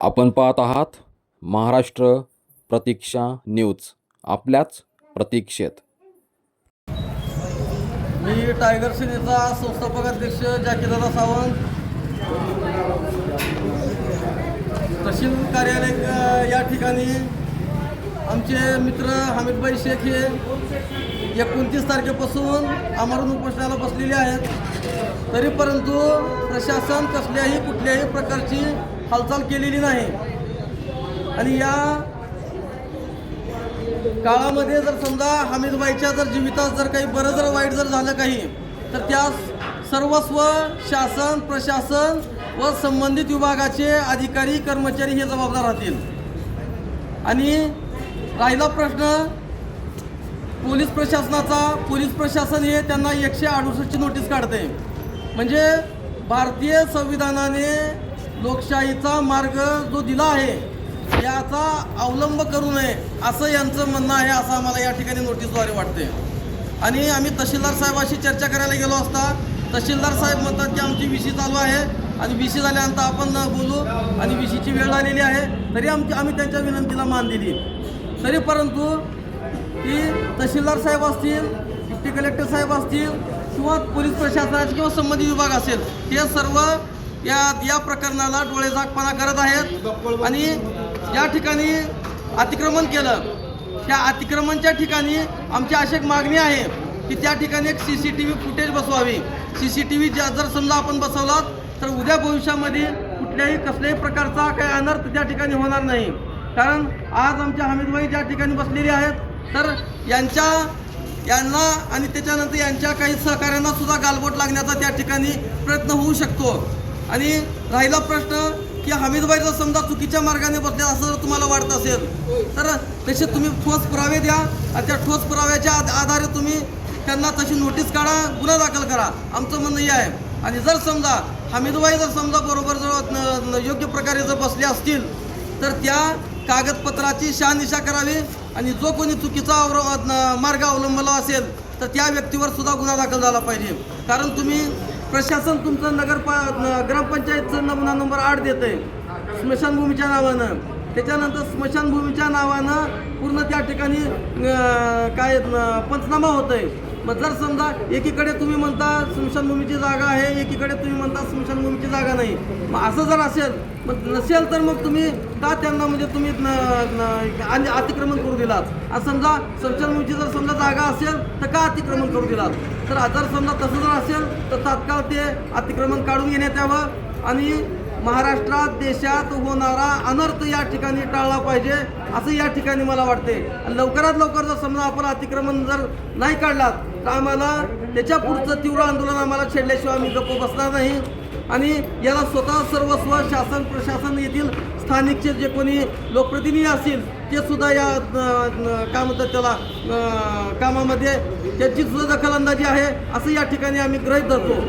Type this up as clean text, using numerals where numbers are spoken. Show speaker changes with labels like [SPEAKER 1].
[SPEAKER 1] आपण पाहत आहात महाराष्ट्र प्रतीक्षा न्यूज, आपल्याच प्रतीक्षेत.
[SPEAKER 2] मी टायगर सेनेचा संस्थापक अध्यक्ष जाकीरदादा सावंत. तहसील कार्यालय या ठिकाणी आमचे मित्र हमीदभाई शेख हे 29 तारखेपासून आमरण उपोषणाला बसलेले आहेत. तरी परंतु प्रशासन कुठल्याही प्रकारची हालचाल केलेली नाही. आणि या काळामध्ये जर समजा हमीदभाईच्या जीवितात काही बरं वाईट झालं काही, तर त्यास सर्वस्व शासन प्रशासन व संबंधित विभागाचे अधिकारी कर्मचारी हे जबाबदार राहतील. आणि राहिला प्रश्न पोलीस प्रशासनाचा, पोलीस प्रशासन हे त्यांना 168ची नोटीस काढते. म्हणजे भारतीय संविधानाने लोकशाहीचा मार्ग जो दिला आहे याचा अवलंब करू नये असं यांचं म्हणणं आहे, असं आम्हाला या ठिकाणी नोटीसद्वारे वाटते. आणि आम्ही तहसीलदार साहेबाशी चर्चा करायला गेलो असता तहसीलदार साहेब म्हणतात की आमची VC चालू आहे आणि VC झाल्यानंतर आपण बोलू आणि VCची वेळ आलेली आहे. तरी आम्ही त्यांच्या विनंतीला मान दिली. तरी परंतु ती तहसीलदार साहेब असतील, डिप्टी कलेक्टर साहेब असतील किंवा पोलीस प्रशासनाचे किंवा संबंधित विभाग असेल, हे सर्व या प्रकरणाला डोळेझाकपणा करत आहेत. आणि या ठिकाणी अतिक्रमण केलं, त्या अतिक्रमणच्या ठिकाणी आमची अशी एक मागणी आहे की त्या ठिकाणी एक CCTV फुटेज बसवावी. CCTV जर समजा आपण बसवला तर उद्या भविष्यामध्ये कसल्याही प्रकारचा काही अनर्थ त्या ठिकाणी होणार नाही. कारण आज आमच्या हमीदभाई ज्या ठिकाणी बसलेले आहेत, तर यांना आणि त्याच्यानंतर यांच्या काही सहकाऱ्यांना सुद्धा गालबोट लागण्याचा त्या ठिकाणी प्रयत्न होऊ शकतो. आणि राहिला प्रश्न की हमीदभाई जर समजा चुकीच्या मार्गाने बसले असं जर तुम्हाला वाटत असेल, तर तसे तुम्ही ठोस पुरावे द्या आणि त्या ठोस पुराव्याच्या आधारे तुम्ही त्यांना तशी नोटीस काढा, गुन्हा दाखल करा, आमचं म्हणणं हे आहे. आणि जर समजा हमीदभाई बरोबर जर योग्य प्रकारे जर बसले असतील तर त्या कागदपत्राची शहानिशा करावी आणि जो कोणी चुकीचा मार्ग अवलंबला असेल तर त्या व्यक्तीवर सुद्धा गुन्हा दाखल झाला पाहिजे. कारण तुम्ही प्रशासन तुमचं ग्रामपंचायतचं नंबर 8 देतं आहे स्मशानभूमीच्या नावानं. त्याच्यानंतर स्मशानभूमीच्या नावानं पूर्ण त्या ठिकाणी काय पंचनामा होतं आहे. मग जर समजा एकीकडे तुम्ही म्हणता स्मशानभूमीची जागा आहे, एकीकडे तुम्ही म्हणता स्मशानभूमीची जागा नाही, मग असं जर असेल मग नसेल तर मग तुम्ही का त्यांना म्हणजे तुम्ही अतिक्रमण करू दिलात. आज समजा स्मशानभूमीची जर समजा जागा असेल तर का अतिक्रमण करू दिलात. तर जर समजा तसं जर असेल तर तात्काळ ते अतिक्रमण काढून घेण्यात यावं आणि महाराष्ट्रात देशात होणारा अनर्थ या ठिकाणी टाळला पाहिजे असं या ठिकाणी मला वाटते. लवकरात लवकर जर समजा आपण अतिक्रमण जर नाही काढलात तर आम्हाला त्याच्या पुढचं तीव्र आंदोलन आम्हाला छेडल्याशिवाय आम्ही गप्प बसणार नाही. आणि याला स्वतः सर्वस्व शासन प्रशासन येथील स्थानिकचे जे कोणी लोकप्रतिनिधी असतील ते सुद्धा या काय म्हणतात त्याला कामामध्ये त्यांची सुद्धा दखलंदाजी आहे असं या ठिकाणी आम्ही गृहीत धरतो.